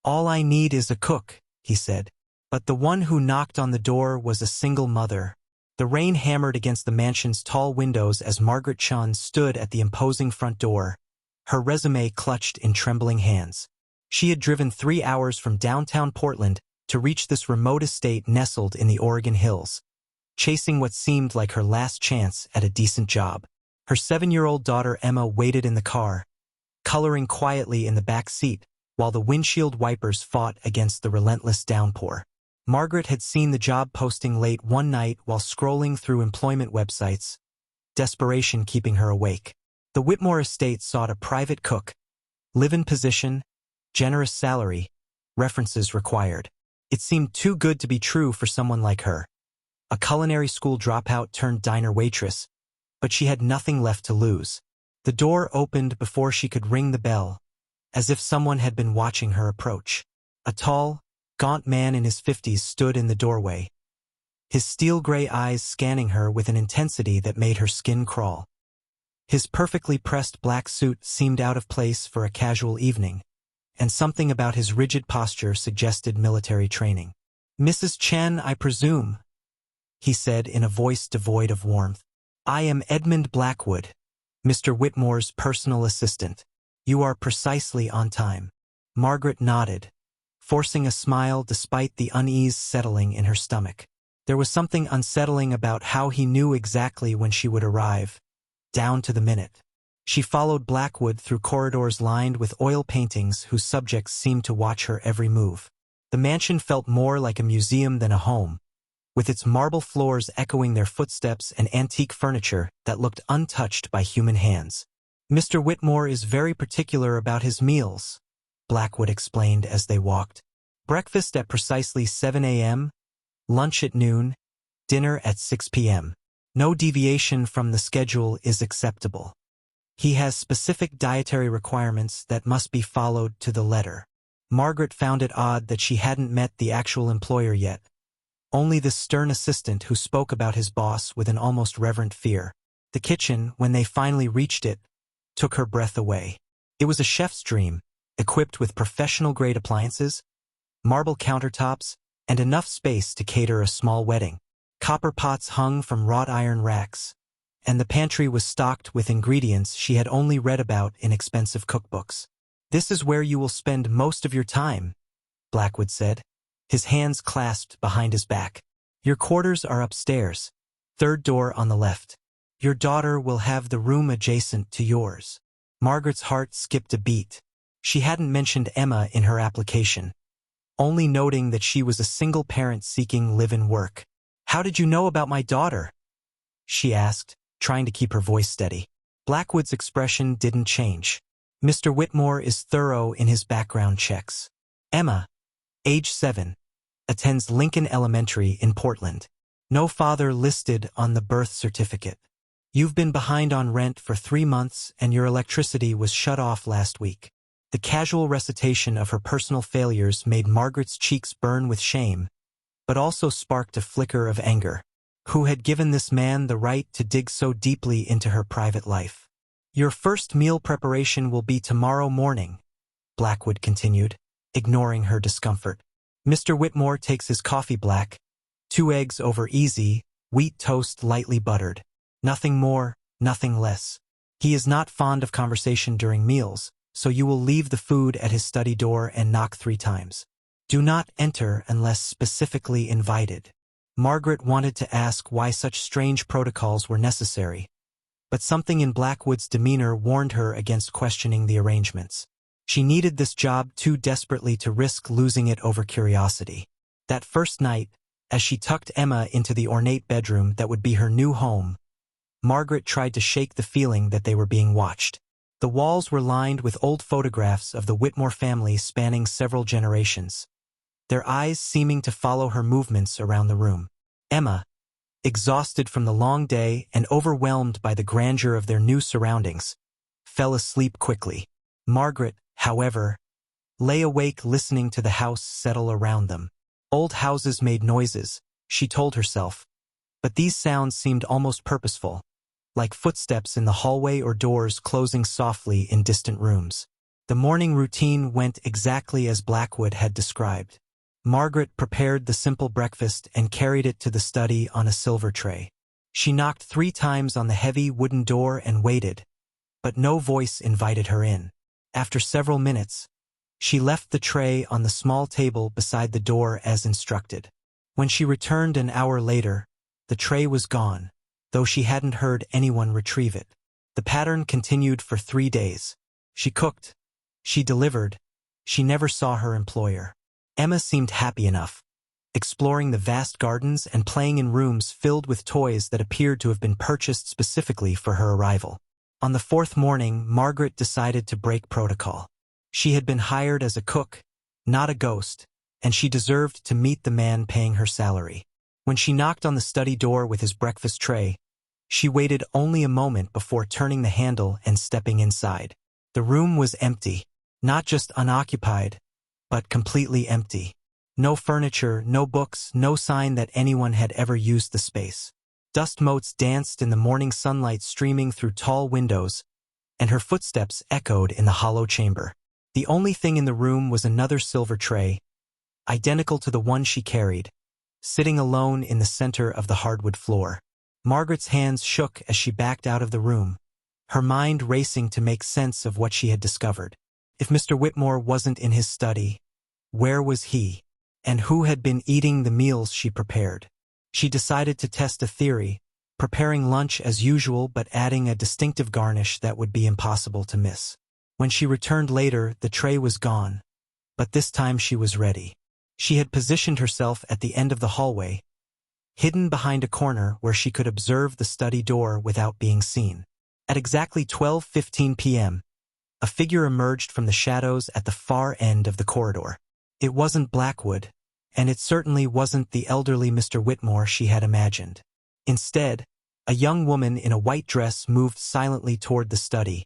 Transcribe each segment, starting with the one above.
"All I need is a cook," he said. But the one who knocked on the door was a single mother. The rain hammered against the mansion's tall windows as Margaret Chun stood at the imposing front door, her resume clutched in trembling hands. She had driven 3 hours from downtown Portland to reach this remote estate nestled in the Oregon hills, chasing what seemed like her last chance at a decent job. Her 7-year-old daughter Emma waited in the car, coloring quietly in the back seat, while the windshield wipers fought against the relentless downpour. Margaret had seen the job posting late one night while scrolling through employment websites, desperation keeping her awake. The Whitmore estate sought a private cook, live-in position, generous salary, references required. It seemed too good to be true for someone like her, a culinary school dropout turned diner waitress, but she had nothing left to lose. The door opened before she could ring the bell, as if someone had been watching her approach. A tall, gaunt man in his 50s stood in the doorway, his steel-gray eyes scanning her with an intensity that made her skin crawl. His perfectly pressed black suit seemed out of place for a casual evening, and something about his rigid posture suggested military training. "Mrs. Chen, I presume," he said in a voice devoid of warmth. "I am Edmund Blackwood, Mr. Whitmore's personal assistant. You are precisely on time." Margaret nodded, forcing a smile despite the unease settling in her stomach. There was something unsettling about how he knew exactly when she would arrive, down to the minute. She followed Blackwood through corridors lined with oil paintings whose subjects seemed to watch her every move. The mansion felt more like a museum than a home, with its marble floors echoing their footsteps and antique furniture that looked untouched by human hands. "Mr. Whitmore is very particular about his meals," Blackwood explained as they walked. "Breakfast at precisely 7 a.m., lunch at noon, dinner at 6 p.m. No deviation from the schedule is acceptable. He has specific dietary requirements that must be followed to the letter." Margaret found it odd that she hadn't met the actual employer yet, only the stern assistant who spoke about his boss with an almost reverent fear. The kitchen, when they finally reached it, took her breath away. It was a chef's dream, equipped with professional-grade appliances, marble countertops, and enough space to cater a small wedding. Copper pots hung from wrought iron racks, and the pantry was stocked with ingredients she had only read about in expensive cookbooks. "This is where you will spend most of your time," Blackwood said, his hands clasped behind his back. "Your quarters are upstairs, third door on the left. Your daughter will have the room adjacent to yours." Margaret's heart skipped a beat. She hadn't mentioned Emma in her application, only noting that she was a single parent seeking live-in work. "How did you know about my daughter?" she asked, trying to keep her voice steady. Blackwood's expression didn't change. "Mr. Whitmore is thorough in his background checks. Emma, age 7, attends Lincoln Elementary in Portland. No father listed on the birth certificate. You've been behind on rent for 3 months and your electricity was shut off last week." The casual recitation of her personal failures made Margaret's cheeks burn with shame, but also sparked a flicker of anger. Who had given this man the right to dig so deeply into her private life? "Your first meal preparation will be tomorrow morning," Blackwood continued, ignoring her discomfort. "Mr. Whitmore takes his coffee black, 2 eggs over easy, wheat toast lightly buttered. Nothing more, nothing less. He is not fond of conversation during meals, so you will leave the food at his study door and knock 3 times. Do not enter unless specifically invited." Margaret wanted to ask why such strange protocols were necessary, but something in Blackwood's demeanor warned her against questioning the arrangements. She needed this job too desperately to risk losing it over curiosity. That first night, as she tucked Emma into the ornate bedroom that would be her new home, Margaret tried to shake the feeling that they were being watched. The walls were lined with old photographs of the Whitmore family spanning several generations, their eyes seeming to follow her movements around the room. Emma, exhausted from the long day and overwhelmed by the grandeur of their new surroundings, fell asleep quickly. Margaret, however, lay awake listening to the house settle around them. Old houses made noises, she told herself, but these sounds seemed almost purposeful, like footsteps in the hallway or doors closing softly in distant rooms. The morning routine went exactly as Blackwood had described. Margaret prepared the simple breakfast and carried it to the study on a silver tray. She knocked 3 times on the heavy wooden door and waited, but no voice invited her in. After several minutes, she left the tray on the small table beside the door as instructed. When she returned an hour later, the tray was gone, though she hadn't heard anyone retrieve it. The pattern continued for 3 days. She cooked, she delivered, she never saw her employer. Emma seemed happy enough, exploring the vast gardens and playing in rooms filled with toys that appeared to have been purchased specifically for her arrival. On the 4th morning, Margaret decided to break protocol. She had been hired as a cook, not a ghost, and she deserved to meet the man paying her salary. When she knocked on the study door with his breakfast tray, she waited only a moment before turning the handle and stepping inside. The room was empty, not just unoccupied, but completely empty. No furniture, no books, no sign that anyone had ever used the space. Dust motes danced in the morning sunlight streaming through tall windows, and her footsteps echoed in the hollow chamber. The only thing in the room was another silver tray, identical to the one she carried, sitting alone in the center of the hardwood floor. Margaret's hands shook as she backed out of the room, her mind racing to make sense of what she had discovered. If Mr. Whitmore wasn't in his study, where was he? And who had been eating the meals she prepared? She decided to test a theory, preparing lunch as usual but adding a distinctive garnish that would be impossible to miss. When she returned later, the tray was gone, but this time she was ready. She had positioned herself at the end of the hallway, hidden behind a corner where she could observe the study door without being seen. At exactly 12:15 p.m., a figure emerged from the shadows at the far end of the corridor. It wasn't Blackwood, and it certainly wasn't the elderly Mr. Whitmore she had imagined. Instead, a young woman in a white dress moved silently toward the study,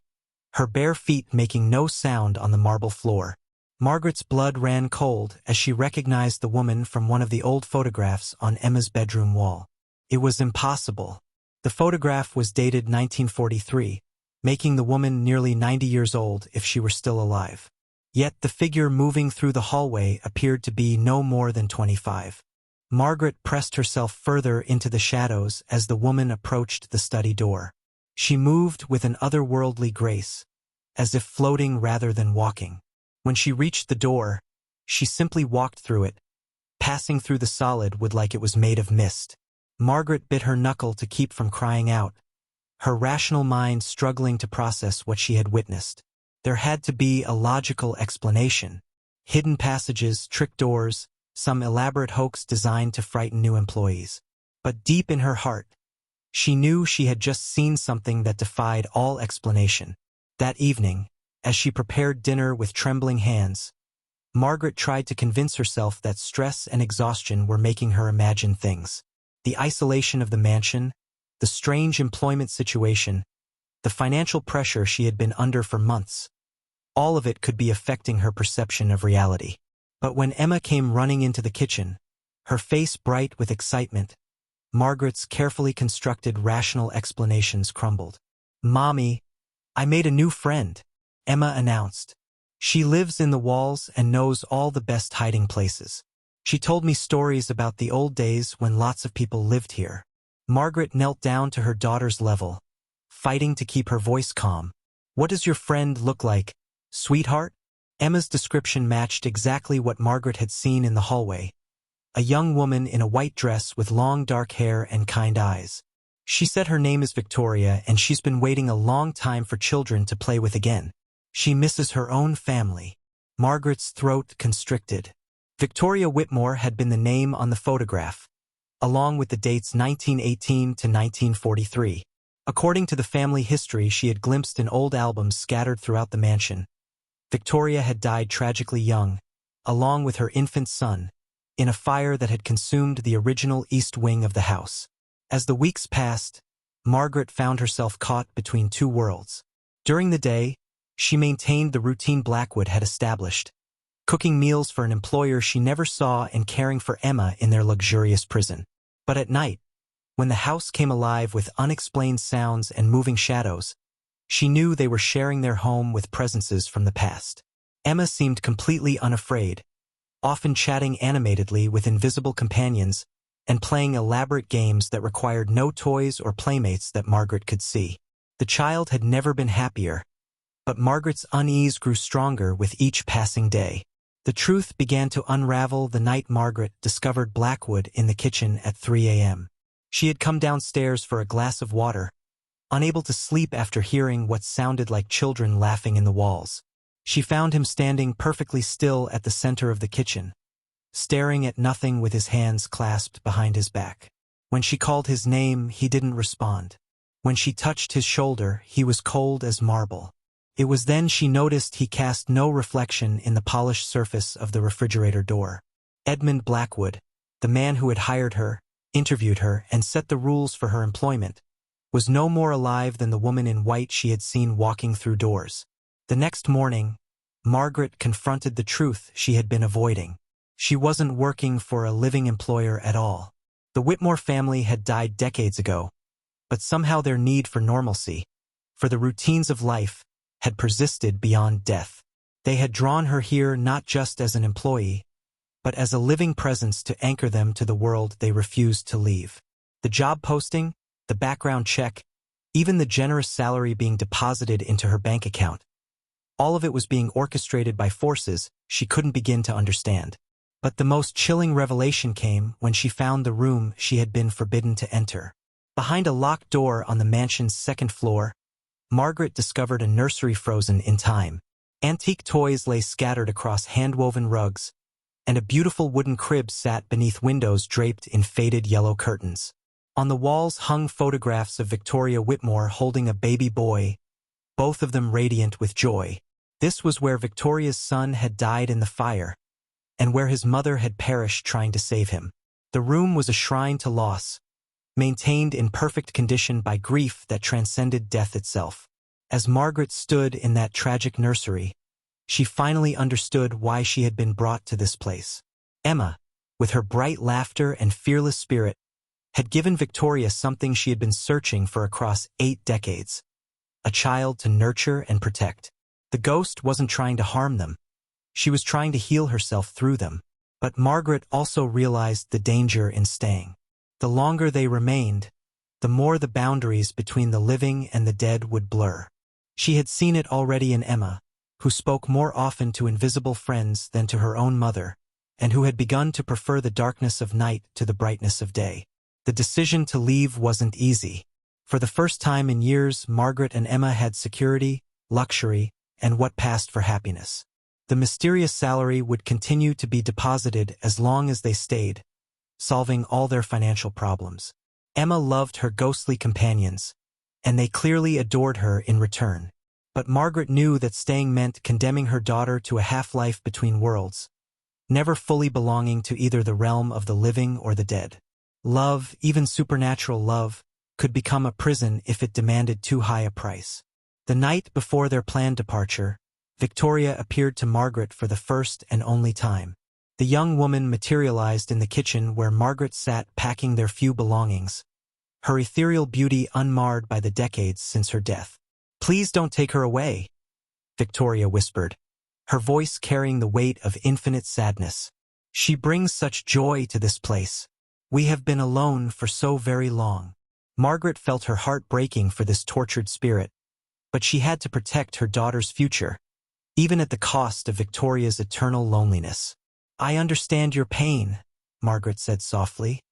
her bare feet making no sound on the marble floor. Margaret's blood ran cold as she recognized the woman from one of the old photographs on Emma's bedroom wall. It was impossible. The photograph was dated 1943, making the woman nearly 90 years old if she were still alive. Yet the figure moving through the hallway appeared to be no more than 25. Margaret pressed herself further into the shadows as the woman approached the study door. She moved with an otherworldly grace, as if floating rather than walking. When she reached the door, she simply walked through it, passing through the solid wood like it was made of mist. Margaret bit her knuckle to keep from crying out, her rational mind struggling to process what she had witnessed. There had to be a logical explanation. Hidden passages, trick doors, some elaborate hoax designed to frighten new employees. But deep in her heart, she knew she had just seen something that defied all explanation. That evening, as she prepared dinner with trembling hands, Margaret tried to convince herself that stress and exhaustion were making her imagine things. The isolation of the mansion, the strange employment situation, the financial pressure she had been under for months. All of it could be affecting her perception of reality. But when Emma came running into the kitchen, her face bright with excitement, Margaret's carefully constructed rational explanations crumbled. "Mommy, I made a new friend," Emma announced. "She lives in the walls and knows all the best hiding places. She told me stories about the old days when lots of people lived here." Margaret knelt down to her daughter's level, fighting to keep her voice calm. "What does your friend look like, sweetheart?" Emma's description matched exactly what Margaret had seen in the hallway. A young woman in a white dress with long dark hair and kind eyes. She said her name is Victoria and she's been waiting a long time for children to play with again. She misses her own family. Margaret's throat constricted. Victoria Whitmore had been the name on the photograph, along with the dates 1918 to 1943. According to the family history she had glimpsed in old albums scattered throughout the mansion, Victoria had died tragically young, along with her infant son, in a fire that had consumed the original east wing of the house. As the weeks passed, Margaret found herself caught between two worlds. During the day, she maintained the routine Blackwood had established, cooking meals for an employer she never saw and caring for Emma in their luxurious prison. But at night, when the house came alive with unexplained sounds and moving shadows, She knew they were sharing their home with presences from the past. Emma seemed completely unafraid, often chatting animatedly with invisible companions and playing elaborate games that required no toys or playmates that Margaret could see. The child had never been happier, but Margaret's unease grew stronger with each passing day. The truth began to unravel the night Margaret discovered Blackwood in the kitchen at 3 a.m. She had come downstairs for a glass of water, unable to sleep after hearing what sounded like children laughing in the walls. She found him standing perfectly still at the center of the kitchen, staring at nothing with his hands clasped behind his back. When she called his name, he didn't respond. When she touched his shoulder, he was cold as marble. It was then she noticed he cast no reflection in the polished surface of the refrigerator door. Edmund Blackwood, the man who had hired her, interviewed her, and set the rules for her employment, was no more alive than the woman in white she had seen walking through doors. The next morning, Margaret confronted the truth she had been avoiding. She wasn't working for a living employer at all. The Whitmore family had died decades ago, but somehow their need for normalcy, for the routines of life, had persisted beyond death. They had drawn her here not just as an employee, but as a living presence to anchor them to the world they refused to leave. The job posting, the background check, even the generous salary being deposited into her bank account, all of it was being orchestrated by forces she couldn't begin to understand. But the most chilling revelation came when she found the room she had been forbidden to enter. Behind a locked door on the mansion's second floor, Margaret discovered a nursery frozen in time. Antique toys lay scattered across hand-woven rugs, and a beautiful wooden crib sat beneath windows draped in faded yellow curtains. On the walls hung photographs of Victoria Whitmore holding a baby boy, both of them radiant with joy. This was where Victoria's son had died in the fire, and where his mother had perished trying to save him. The room was a shrine to loss, maintained in perfect condition by grief that transcended death itself. As Margaret stood in that tragic nursery, she finally understood why she had been brought to this place. Emma, with her bright laughter and fearless spirit, had given Victoria something she had been searching for across 8 decades. A child to nurture and protect. The ghost wasn't trying to harm them. She was trying to heal herself through them. But Margaret also realized the danger in staying. The longer they remained, the more the boundaries between the living and the dead would blur. She had seen it already in Emma, who spoke more often to invisible friends than to her own mother, and who had begun to prefer the darkness of night to the brightness of day. The decision to leave wasn't easy. For the first time in years, Margaret and Emma had security, luxury, and what passed for happiness. The mysterious salary would continue to be deposited as long as they stayed, solving all their financial problems. Emma loved her ghostly companions, and they clearly adored her in return. But Margaret knew that staying meant condemning her daughter to a half-life between worlds, never fully belonging to either the realm of the living or the dead. Love, even supernatural love, could become a prison if it demanded too high a price. The night before their planned departure, Victoria appeared to Margaret for the first and only time. The young woman materialized in the kitchen where Margaret sat packing their few belongings, her ethereal beauty unmarred by the decades since her death. "Please don't take her away," Victoria whispered, her voice carrying the weight of infinite sadness. "She brings such joy to this place. We have been alone for so very long." Margaret felt her heart breaking for this tortured spirit, but she had to protect her daughter's future, even at the cost of Victoria's eternal loneliness. "I understand your pain," Margaret said softly,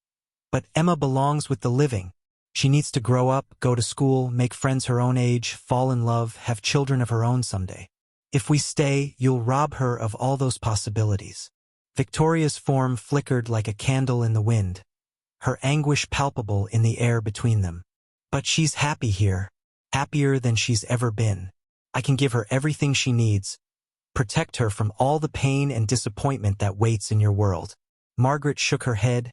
"but Emma belongs with the living. She needs to grow up, go to school, make friends her own age, fall in love, have children of her own someday. If we stay, you'll rob her of all those possibilities." Victoria's form flickered like a candle in the wind, her anguish palpable in the air between them. "But she's happy here, happier than she's ever been. I can give her everything she needs, protect her from all the pain and disappointment that waits in your world." Margaret shook her head,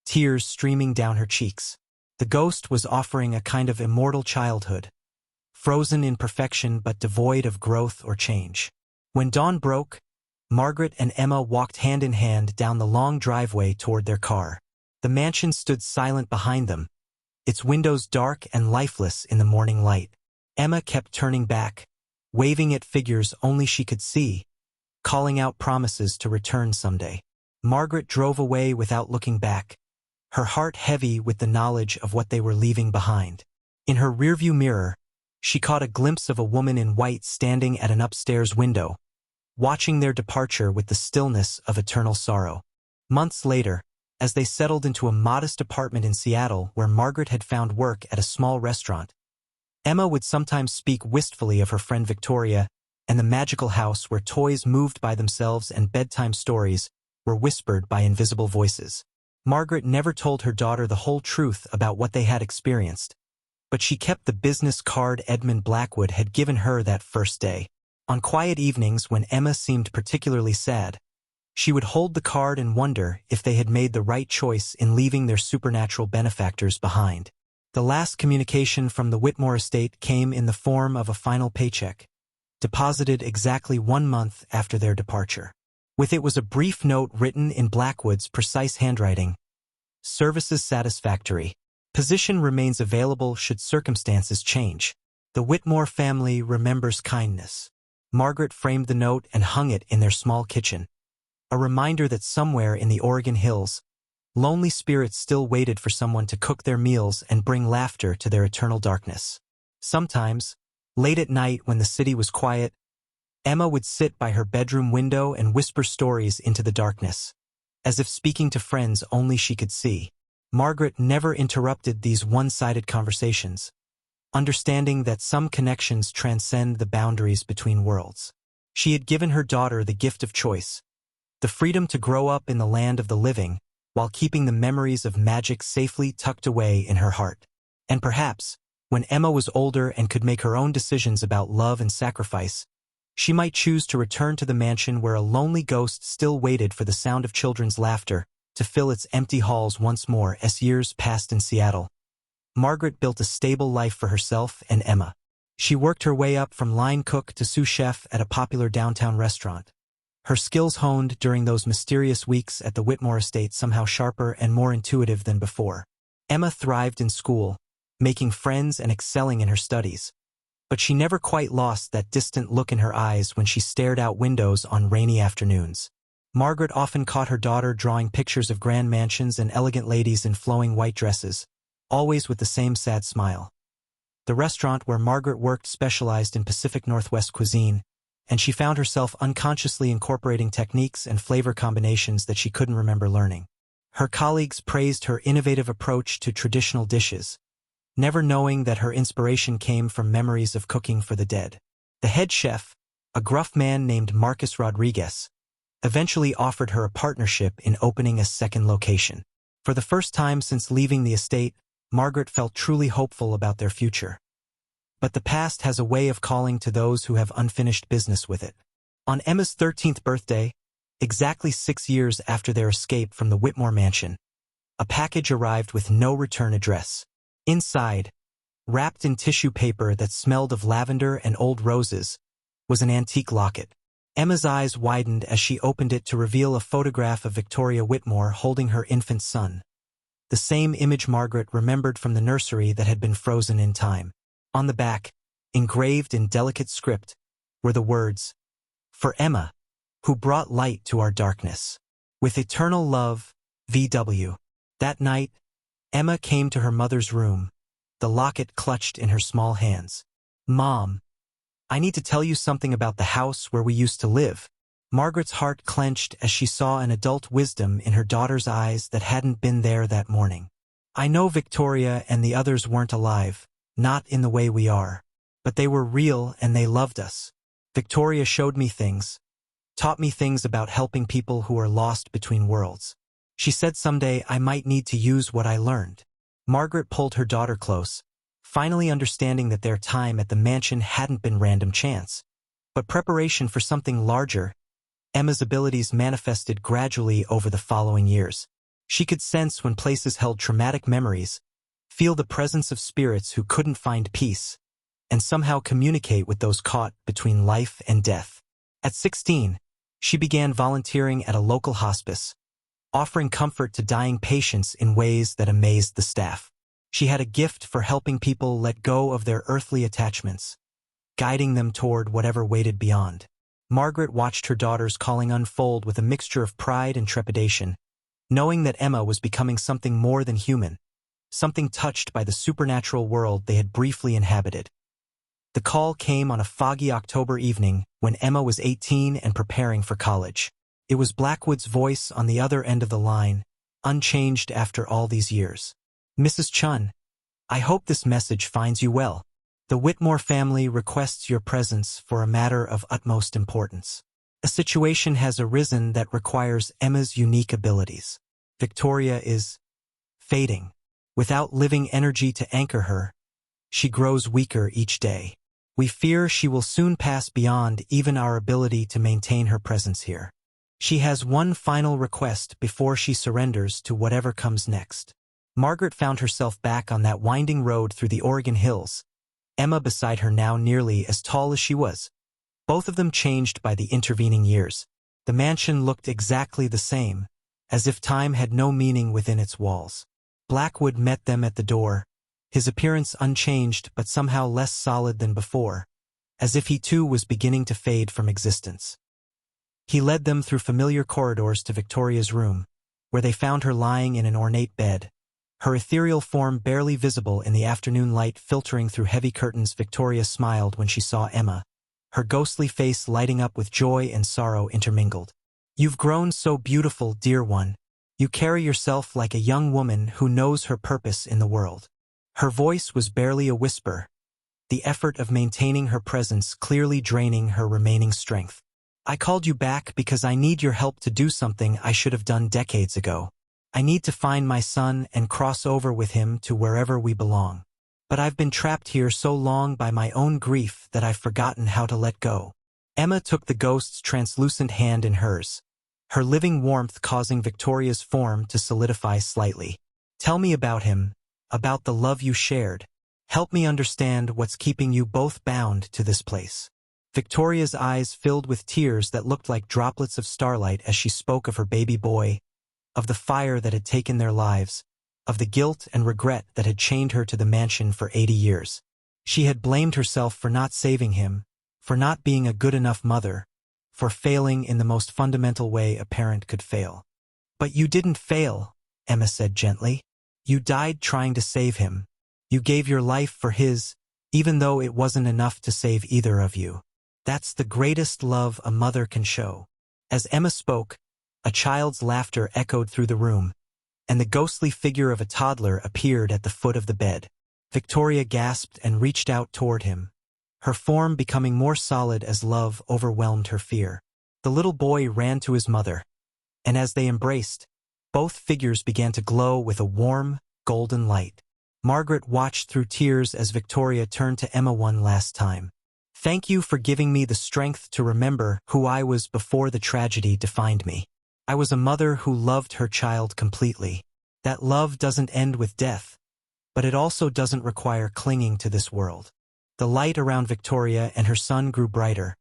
tears streaming down her cheeks. The ghost was offering a kind of immortal childhood, frozen in perfection but devoid of growth or change. When dawn broke, Margaret and Emma walked hand in hand down the long driveway toward their car. The mansion stood silent behind them, its windows dark and lifeless in the morning light. Emma kept turning back, waving at figures only she could see, calling out promises to return someday. Margaret drove away without looking back, her heart heavy with the knowledge of what they were leaving behind. In her rearview mirror, she caught a glimpse of a woman in white standing at an upstairs window, watching their departure with the stillness of eternal sorrow. Months later, as they settled into a modest apartment in Seattle where Margaret had found work at a small restaurant, Emma would sometimes speak wistfully of her friend Victoria and the magical house where toys moved by themselves and bedtime stories were whispered by invisible voices. Margaret never told her daughter the whole truth about what they had experienced, but she kept the business card Edmund Blackwood had given her that first day. On quiet evenings when Emma seemed particularly sad, she would hold the card and wonder if they had made the right choice in leaving their supernatural benefactors behind. The last communication from the Whitmore estate came in the form of a final paycheck, deposited exactly 1 month after their departure. With it was a brief note written in Blackwood's precise handwriting. Services satisfactory. Position remains available should circumstances change. The Whitmore family remembers kindness. Margaret framed the note and hung it in their small kitchen, a reminder that somewhere in the Oregon hills, lonely spirits still waited for someone to cook their meals and bring laughter to their eternal darkness. Sometimes, late at night when the city was quiet, Emma would sit by her bedroom window and whisper stories into the darkness, as if speaking to friends only she could see. Margaret never interrupted these one-sided conversations, understanding that some connections transcend the boundaries between worlds. She had given her daughter the gift of choice, the freedom to grow up in the land of the living, while keeping the memories of magic safely tucked away in her heart. And perhaps, when Emma was older and could make her own decisions about love and sacrifice, she might choose to return to the mansion where a lonely ghost still waited for the sound of children's laughter to fill its empty halls once more as years passed in Seattle. Margaret built a stable life for herself and Emma. She worked her way up from line cook to sous chef at a popular downtown restaurant, her skills honed during those mysterious weeks at the Whitmore estate somehow sharper and more intuitive than before. Emma thrived in school, making friends and excelling in her studies, but she never quite lost that distant look in her eyes when she stared out windows on rainy afternoons. Margaret often caught her daughter drawing pictures of grand mansions and elegant ladies in flowing white dresses, always with the same sad smile. The restaurant where Margaret worked specialized in Pacific Northwest cuisine, and she found herself unconsciously incorporating techniques and flavor combinations that she couldn't remember learning. Her colleagues praised her innovative approach to traditional dishes, never knowing that her inspiration came from memories of cooking for the dead. The head chef, a gruff man named Marcus Rodriguez, eventually offered her a partnership in opening a second location. For the first time since leaving the estate, Margaret felt truly hopeful about their future. But the past has a way of calling to those who have unfinished business with it. On Emma's 13th birthday, exactly 6 years after their escape from the Whitmore mansion, a package arrived with no return address. Inside, wrapped in tissue paper that smelled of lavender and old roses, was an antique locket. Emma's eyes widened as she opened it to reveal a photograph of Victoria Whitmore holding her infant son, the same image Margaret remembered from the nursery that had been frozen in time. On the back, engraved in delicate script, were the words, "For Emma, who brought light to our darkness. With eternal love, V.W." That night, Emma came to her mother's room, the locket clutched in her small hands. "Mom, I need to tell you something about the house where we used to live." Margaret's heart clenched as she saw an adult wisdom in her daughter's eyes that hadn't been there that morning. "I know Victoria and the others weren't alive, not in the way we are, but they were real and they loved us. Victoria showed me things, taught me things about helping people who are lost between worlds. She said someday I might need to use what I learned." Margaret pulled her daughter close, finally understanding that their time at the mansion hadn't been random chance, but preparation for something larger. Emma's abilities manifested gradually over the following years. She could sense when places held traumatic memories, feel the presence of spirits who couldn't find peace, and somehow communicate with those caught between life and death. At 16, she began volunteering at a local hospice, offering comfort to dying patients in ways that amazed the staff. She had a gift for helping people let go of their earthly attachments, guiding them toward whatever waited beyond. Margaret watched her daughter's calling unfold with a mixture of pride and trepidation, knowing that Emma was becoming something more than human, something touched by the supernatural world they had briefly inhabited. The call came on a foggy October evening when Emma was 18 and preparing for college. It was Blackwood's voice on the other end of the line, unchanged after all these years. "Mrs. Chun, I hope this message finds you well. The Whitmore family requests your presence for a matter of utmost importance. A situation has arisen that requires Emma's unique abilities. Victoria is fading. Without living energy to anchor her, she grows weaker each day. We fear she will soon pass beyond even our ability to maintain her presence here. She has one final request before she surrenders to whatever comes next." Margaret found herself back on that winding road through the Oregon hills, Emma beside her now nearly as tall as she was. Both of them changed by the intervening years. The mansion looked exactly the same, as if time had no meaning within its walls. Blackwood met them at the door, his appearance unchanged but somehow less solid than before, as if he too was beginning to fade from existence. He led them through familiar corridors to Victoria's room, where they found her lying in an ornate bed, her ethereal form barely visible in the afternoon light filtering through heavy curtains. Victoria smiled when she saw Emma, her ghostly face lighting up with joy and sorrow intermingled. "You've grown so beautiful, dear one. You carry yourself like a young woman who knows her purpose in the world." Her voice was barely a whisper, the effort of maintaining her presence clearly draining her remaining strength. "I called you back because I need your help to do something I should have done decades ago. I need to find my son and cross over with him to wherever we belong. But I've been trapped here so long by my own grief that I've forgotten how to let go." Emma took the ghost's translucent hand in hers, her living warmth causing Victoria's form to solidify slightly. "Tell me about him, about the love you shared. Help me understand what's keeping you both bound to this place." Victoria's eyes filled with tears that looked like droplets of starlight as she spoke of her baby boy, of the fire that had taken their lives, of the guilt and regret that had chained her to the mansion for 80 years. She had blamed herself for not saving him, for not being a good enough mother, for failing in the most fundamental way a parent could fail. "But you didn't fail," Emma said gently. "You died trying to save him. You gave your life for his, even though it wasn't enough to save either of you. That's the greatest love a mother can show." As Emma spoke, a child's laughter echoed through the room, and the ghostly figure of a toddler appeared at the foot of the bed. Victoria gasped and reached out toward him, her form becoming more solid as love overwhelmed her fear. The little boy ran to his mother, and as they embraced, both figures began to glow with a warm, golden light. Margaret watched through tears as Victoria turned to Emma one last time. "Thank you for giving me the strength to remember who I was before the tragedy defined me. I was a mother who loved her child completely. That love doesn't end with death, but it also doesn't require clinging to this world." The light around Victoria and her son grew brighter,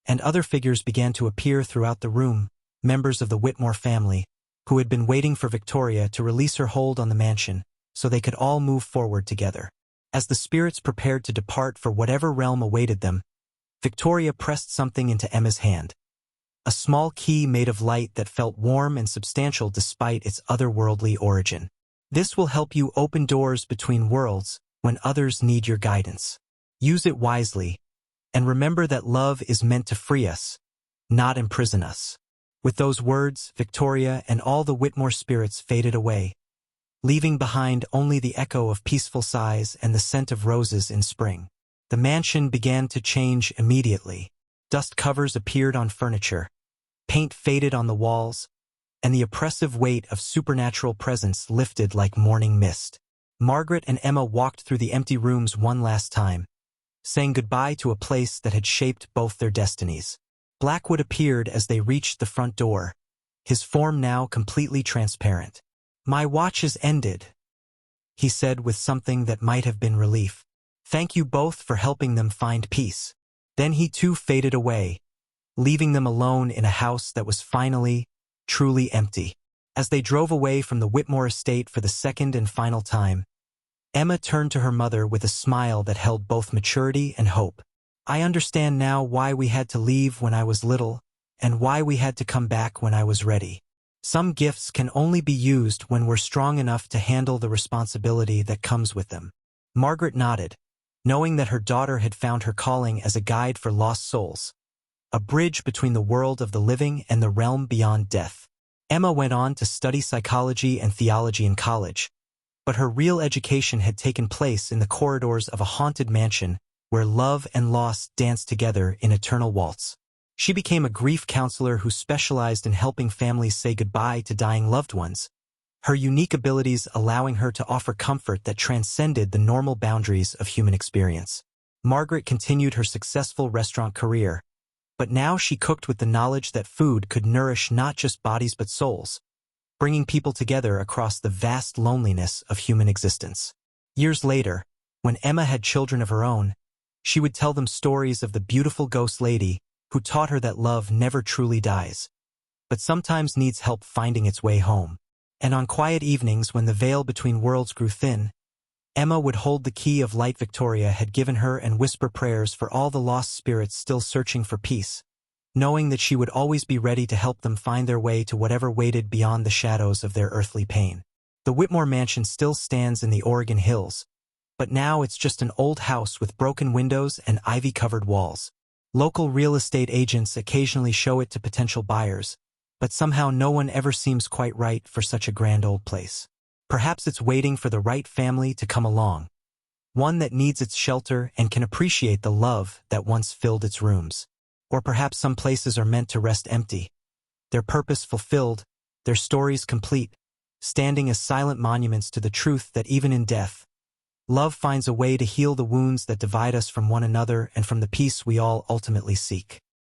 and other figures began to appear throughout the room, members of the Whitmore family, who had been waiting for Victoria to release her hold on the mansion so they could all move forward together. As the spirits prepared to depart for whatever realm awaited them, Victoria pressed something into Emma's hand. A small key made of light that felt warm and substantial despite its otherworldly origin. "This will help you open doors between worlds when others need your guidance. Use it wisely, and remember that love is meant to free us, not imprison us." With those words, Victoria and all the Whitmore spirits faded away, leaving behind only the echo of peaceful sighs and the scent of roses in spring. The mansion began to change immediately. Dust covers appeared on furniture, paint faded on the walls, and the oppressive weight of supernatural presence lifted like morning mist. Margaret and Emma walked through the empty rooms one last time, saying goodbye to a place that had shaped both their destinies. Blackwood appeared as they reached the front door, his form now completely transparent. "My watch is ended," he said with something that might have been relief. "Thank you both for helping them find peace." Then he too faded away, leaving them alone in a house that was finally, truly empty. As they drove away from the Whitmore estate for the second and final time, Emma turned to her mother with a smile that held both maturity and hope. I understand now why we had to leave when I was little, and why we had to come back when I was ready. Some gifts can only be used when we're strong enough to handle the responsibility that comes with them. Margaret nodded, knowing that her daughter had found her calling as a guide for lost souls, a bridge between the world of the living and the realm beyond death. Emma went on to study psychology and theology in college, but her real education had taken place in the corridors of a haunted mansion where love and loss danced together in eternal waltz. She became a grief counselor who specialized in helping families say goodbye to dying loved ones, her unique abilities allowing her to offer comfort that transcended the normal boundaries of human experience. Margaret continued her successful restaurant career, but now she cooked with the knowledge that food could nourish not just bodies but souls, bringing people together across the vast loneliness of human existence. Years later, when Emma had children of her own, she would tell them stories of the beautiful ghost lady who taught her that love never truly dies, but sometimes needs help finding its way home. And on quiet evenings when the veil between worlds grew thin, Emma would hold the key of light Victoria had given her and whisper prayers for all the lost spirits still searching for peace, knowing that she would always be ready to help them find their way to whatever waited beyond the shadows of their earthly pain. The Whitmore mansion still stands in the Oregon Hills, but now it's just an old house with broken windows and ivy-covered walls. Local real estate agents occasionally show it to potential buyers, but somehow no one ever seems quite right for such a grand old place. Perhaps it's waiting for the right family to come along, one that needs its shelter and can appreciate the love that once filled its rooms. Or perhaps some places are meant to rest empty, their purpose fulfilled, their stories complete, standing as silent monuments to the truth that even in death, love finds a way to heal the wounds that divide us from one another and from the peace we all ultimately seek.